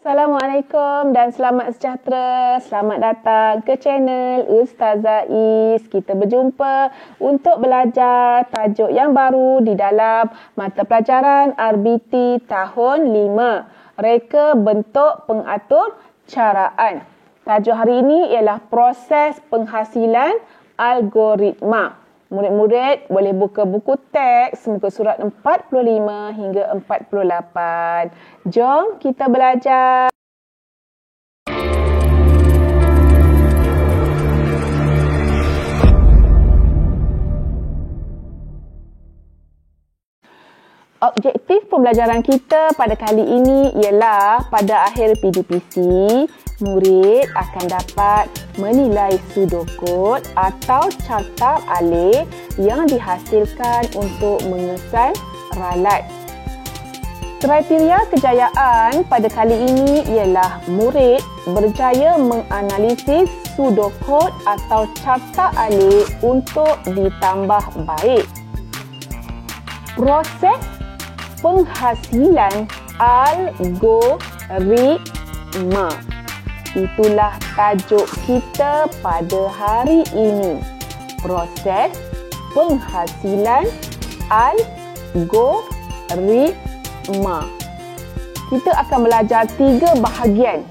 Assalamualaikum dan selamat sejahtera. Selamat datang ke channel Ustazah Is. Kita berjumpa untuk belajar tajuk yang baru di dalam mata pelajaran RBT tahun 5. Reka bentuk pengatur caraan. Tajuk hari ini ialah proses penghasilan algoritma. Murid-murid boleh buka buku teks muka surat 45 hingga 48. Jom kita belajar. Objektif pembelajaran kita pada kali ini ialah pada akhir PDPC, murid akan dapat menilai pseudocode atau carta alih yang dihasilkan untuk mengesan ralat. Kriteria kejayaan pada kali ini ialah murid berjaya menganalisis pseudocode atau carta alih untuk ditambah baik. Proses penghasilan algoritma. Itulah tajuk kita pada hari ini. Proses penghasilan algoritma. Kita akan belajar tiga bahagian.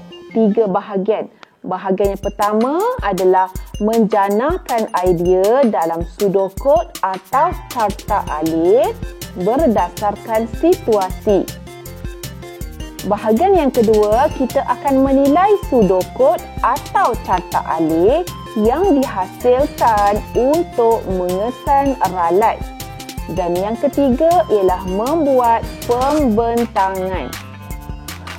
Bahagian yang pertama adalah menjanakan idea dalam pseudocode atau carta alih berdasarkan situasi. Bahagian yang kedua, kita akan menilai pseudocode atau carta alih yang dihasilkan untuk mengesan ralat. Dan yang ketiga ialah membuat pembentangan.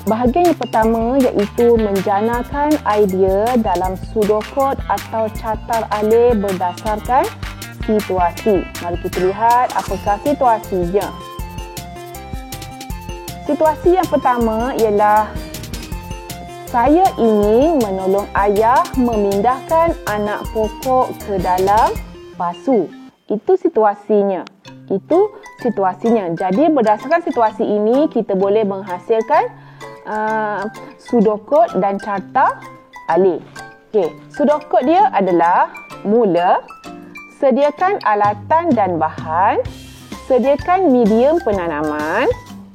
Bahagian yang pertama iaitu menjanakan idea dalam pseudocode atau carta alih berdasarkan situasi. Mari kita lihat apakah situasinya. Situasi yang pertama ialah saya ingin menolong ayah memindahkan anak pokok ke dalam pasu. Itu situasinya. Jadi berdasarkan situasi ini kita boleh menghasilkan pseudocode dan carta alih. Pseudocode dia adalah mula, sediakan alatan dan bahan, sediakan medium penanaman,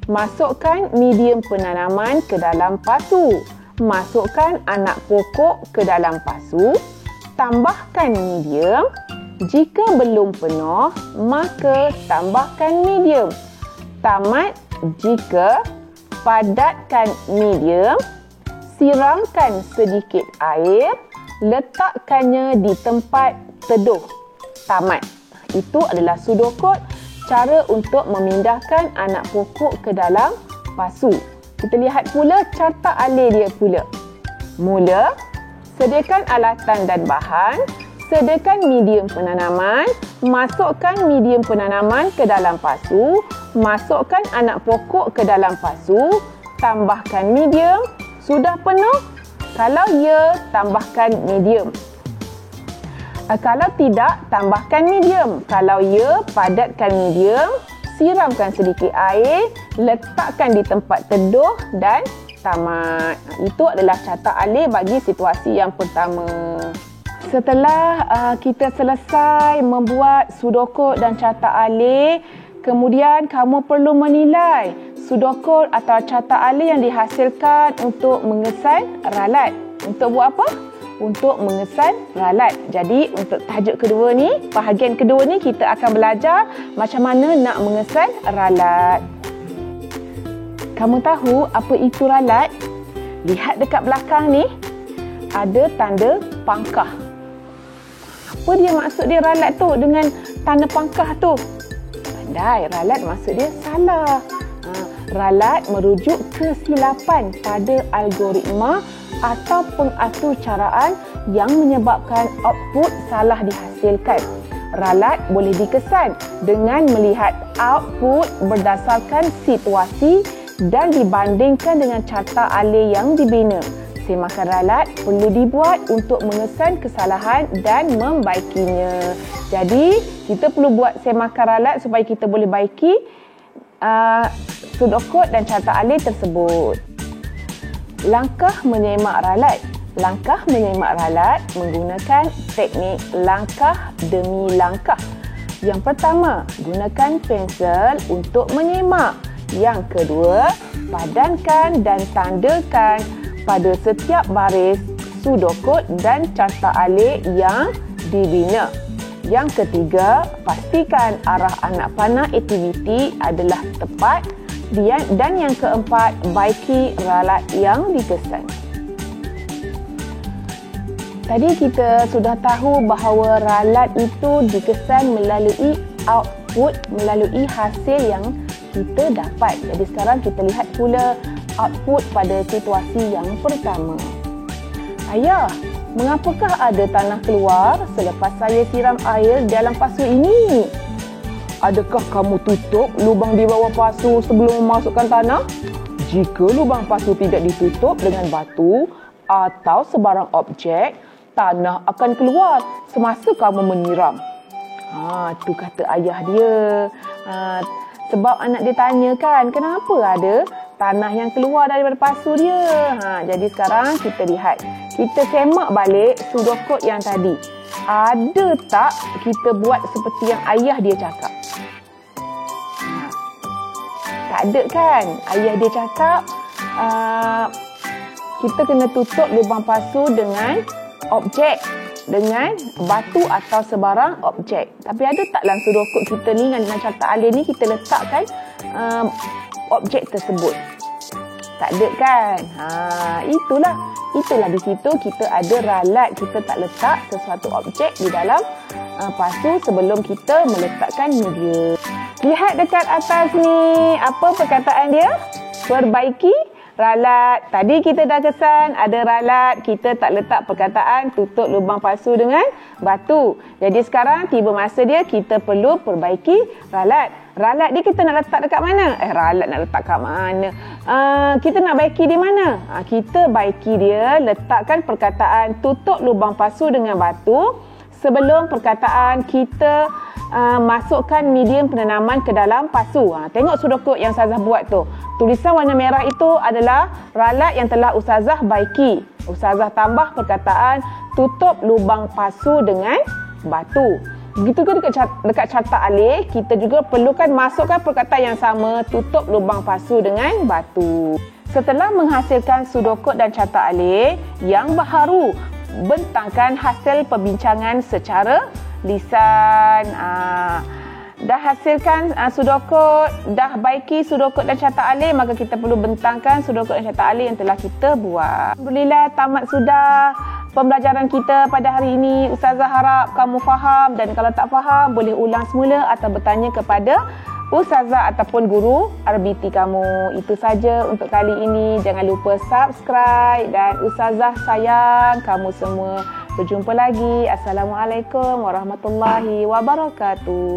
masukkan medium penanaman ke dalam pasu, masukkan anak pokok ke dalam pasu, tambahkan medium, jika belum penuh, maka tambahkan medium, tamat jika, padatkan medium, siramkan sedikit air, letakkannya di tempat teduh. Tamat. Itu adalah pseudocode, cara untuk memindahkan anak pokok ke dalam pasu. Kita lihat pula carta alih dia pula. Mula, sediakan alatan dan bahan, sediakan medium penanaman, masukkan medium penanaman ke dalam pasu, masukkan anak pokok ke dalam pasu, tambahkan medium, sudah penuh? Kalau ya, tambahkan medium. Kalau tidak, tambahkan medium. Kalau ya, padatkan medium, siramkan sedikit air, letakkan di tempat teduh dan tamat. Itu adalah carta alih bagi situasi yang pertama. Setelah kita selesai membuat pseudocode dan carta alih, kemudian kamu perlu menilai pseudocode atau carta alih yang dihasilkan untuk mengesan ralat. Untuk buat apa? Untuk mengesan ralat. Jadi untuk tajuk kedua ni, bahagian kedua ni kita akan belajar macam mana nak mengesan ralat. Kamu tahu apa itu ralat? Lihat dekat belakang ni, ada tanda pangkah. Apa dia maksud dia ralat tu dengan tanda pangkah tu? Pandai, ralat maksud dia salah. Ralat merujuk kesilapan pada algoritma atau pengatur caraan yang menyebabkan output salah dihasilkan. Ralat boleh dikesan dengan melihat output berdasarkan situasi dan dibandingkan dengan carta alih yang dibina. Semakan ralat perlu dibuat untuk mengesan kesalahan dan membaikinya. Jadi, kita perlu buat semakan ralat supaya kita boleh baiki pseudocode dan carta alih tersebut. Langkah menyemak ralat. Langkah menyemak ralat menggunakan teknik langkah demi langkah. Yang pertama, gunakan pensel untuk menyemak. Yang kedua, padankan dan tandakan pada setiap baris sudokod dan carta alih yang dibina. Yang ketiga, pastikan arah anak panah aktiviti adalah tepat. Dan yang keempat, baiki ralat yang dikesan. Tadi kita sudah tahu bahawa ralat itu dikesan melalui output, melalui hasil yang kita dapat. Jadi sekarang kita lihat pula output pada situasi yang pertama. Ayah, mengapakah ada tanah keluar selepas saya siram air dalam pasu ini? Adakah kamu tutup lubang di bawah pasu sebelum memasukkan tanah? Jika lubang pasu tidak ditutup dengan batu atau sebarang objek, tanah akan keluar semasa kamu menyiram. Tu kata ayah dia. Sebab anak dia tanya kan, kenapa ada tanah yang keluar daripada pasu dia? Jadi sekarang kita lihat. Kita semak balik sudokod yang tadi. Ada tak kita buat seperti yang ayah dia cakap? Tak ada kan? Ayah dia cakap kita kena tutup lubang pasu dengan objek, dengan batu atau sebarang objek. Tapi ada tak dalam sudokod kita ni dengan carta alih ni kita letakkan objek tersebut? Tak ada kan? Itulah di situ kita ada ralat. Kita tak letak sesuatu objek di dalam pasu sebelum kita meletakkan media. Lihat dekat atas ni, apa perkataan dia? Perbaiki ralat. Tadi kita dah kesan ada ralat, kita tak letak perkataan tutup lubang pasu dengan batu. Jadi sekarang tiba masa dia kita perlu perbaiki ralat. Ralat dia kita nak letak dekat mana? Ralat nak letak kat mana? Kita nak baiki di mana? Kita baiki dia, letakkan perkataan tutup lubang pasu dengan batu sebelum perkataan kita masukkan medium penanaman ke dalam pasu. Tengok sudokod yang Ustazah buat tu. Tulisan warna merah itu adalah ralat yang telah Ustazah baiki. Ustazah tambah perkataan tutup lubang pasu dengan batu. Begitu ke dekat carta alih, kita juga perlukan masukkan perkataan yang sama, tutup lubang pasu dengan batu. Setelah menghasilkan sudokod dan carta alih yang baharu, bentangkan hasil perbincangan secara lisan. Dah hasilkan sudokod, dah baiki sudokod dan carta alih, maka kita perlu bentangkan sudokod dan carta alih yang telah kita buat. Alhamdulillah, tamat sudah pembelajaran kita pada hari ini. Ustazah harap kamu faham, dan kalau tak faham boleh ulang semula atau bertanya kepada Ustazah ataupun guru RBT kamu. Itu saja untuk kali ini. Jangan lupa subscribe, dan Ustazah sayang kamu semua. Berjumpa lagi. Assalamualaikum warahmatullahi wabarakatuh.